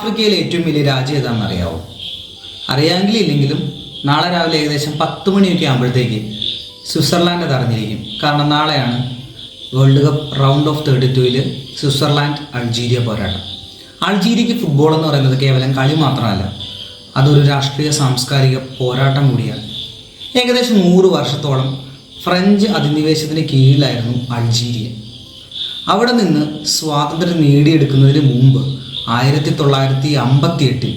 ആഫ്രിക്കയിലെ ഏറ്റവും വലിയ രാജ്യം ഏതാണെന്ന് അറിയാവോ? അറിയാമെങ്കിലും ഇല്ലെങ്കിലും നാളെ രാവിലെ ഏകദേശം 10 മണിയൊക്കെ ആകുമ്പോഴത്തേക്ക് സ്വിറ്റ്സർലാൻഡ് അത് അറിഞ്ഞിരിക്കും. കാരണം നാളെയാണ് വേൾഡ് കപ്പ് റൗണ്ട് ഓഫ് 32-ൽ സ്വിറ്റ്സർലാൻഡ് അൾജീരിയ പോരാട്ടം. അൾജീരിയക്ക് ഫുട്ബോൾ എന്ന് പറയുന്നത് കേവലം കളി മാത്രമല്ല, അതൊരു രാഷ്ട്രീയ സാംസ്കാരിക പോരാട്ടം കൂടിയാണ്. ഏകദേശം 100 വർഷത്തോളം ഫ്രഞ്ച് അധിനിവേശത്തിന് കീഴിലായിരുന്നു അൾജീരിയ. അവിടെ നിന്ന് സ്വാതന്ത്ര്യം നേടിയെടുക്കുന്നതിന് മുമ്പ് 1958-ൽ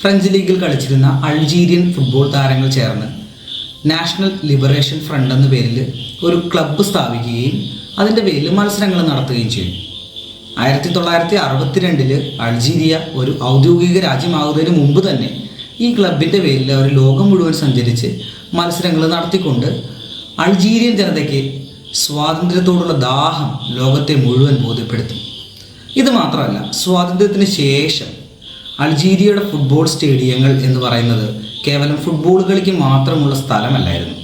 ഫ്രഞ്ച് ലീഗിൽ കളിച്ചിരുന്ന അൾജീരിയൻ ഫുട്ബോൾ താരങ്ങൾ ചേർന്ന് നാഷണൽ ലിബറേഷൻ ഫ്രണ്ട് എന്ന പേരിൽ ഒരു ക്ലബ്ബ് സ്ഥാപിക്കുകയും അതിൻ്റെ പേരിൽ മത്സരങ്ങൾ നടത്തുകയും ചെയ്തു. 1962-ൽ അൾജീരിയ ഒരു ഔദ്യോഗിക രാജ്യമാകുന്നതിന് മുമ്പ് തന്നെ ഈ ക്ലബിൻ്റെ പേരിൽ അവർ ലോകം മുഴുവൻ സഞ്ചരിച്ച് മത്സരങ്ങൾ നടത്തിക്കൊണ്ട് അൾജീരിയൻ ജനതയ്ക്ക് സ്വാതന്ത്ര്യത്തോടുള്ള ദാഹം ലോകത്തെ മുഴുവൻ ബോധ്യപ്പെടുത്തി. ഇത് മാത്രമല്ല, സ്വാതന്ത്ര്യത്തിന് ശേഷം അൾജീരിയയുടെ ഫുട്ബോൾ സ്റ്റേഡിയങ്ങൾ എന്ന് പറയുന്നത് കേവലം ഫുട്ബോൾ കളിക്ക് മാത്രമുള്ള സ്ഥലമല്ലായിരുന്നു.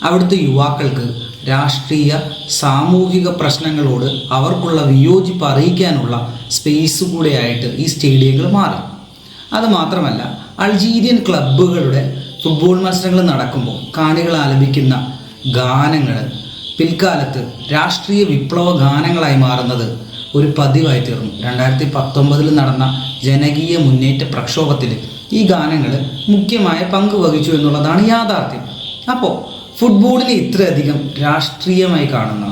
അവിടുത്തെ യുവാക്കൾക്ക് രാഷ്ട്രീയ സാമൂഹിക പ്രശ്നങ്ങളോട് അവർക്കുള്ള വിയോജിപ്പ് അറിയിക്കാനുള്ള സ്പേസ് കൂടെയായിട്ട് ഈ സ്റ്റേഡിയങ്ങൾ മാറി. അതുമാത്രമല്ല, അൾജീരിയൻ ക്ലബ്ബുകളുടെ ഫുട്ബോൾ മത്സരങ്ങൾ നടക്കുമ്പോൾ കാണികൾ ആലപിക്കുന്ന ഗാനങ്ങൾ പിൽക്കാലത്ത് രാഷ്ട്രീയ വിപ്ലവ ഗാനങ്ങളായി മാറുന്നത് ഒരു പതിവായി തീർന്നു. 2019-ൽ നടന്ന ജനകീയ മുന്നേറ്റ പ്രക്ഷോഭത്തിൽ ഈ ഗാനങ്ങൾ മുഖ്യമായ പങ്ക് വഹിച്ചു എന്നുള്ളതാണ് യാഥാർത്ഥ്യം. അപ്പോൾ ഫുട്ബോളിനെ ഇത്രയധികം രാഷ്ട്രീയമായി കാണുന്ന,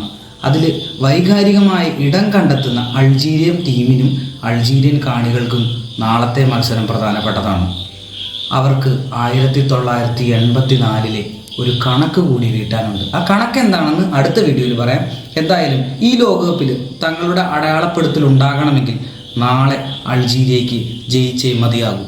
അതിൽ വൈകാരികമായി ഇടം കണ്ടെത്തുന്ന അൾജീരിയൻ ടീമിനും അൾജീരിയൻ കാണികൾക്കും നാളത്തെ മത്സരം പ്രധാനപ്പെട്ടതാണ്. അവർക്ക് 1984-ലെ ഒരു കണക്ക് കൂടി വീട്ടാനുണ്ട്. ആ കണക്ക് എന്താണെന്ന് അടുത്ത വീഡിയോയിൽ പറയാം. എന്തായാലും ഈ ലോകകപ്പിൽ തങ്ങളുടെ അടയാളപ്പെടുത്തൽ ഉണ്ടാകണമെങ്കിൽ നാളെ അൾജീരിയയ്ക്ക് ജയിച്ചേ മതിയാകൂ.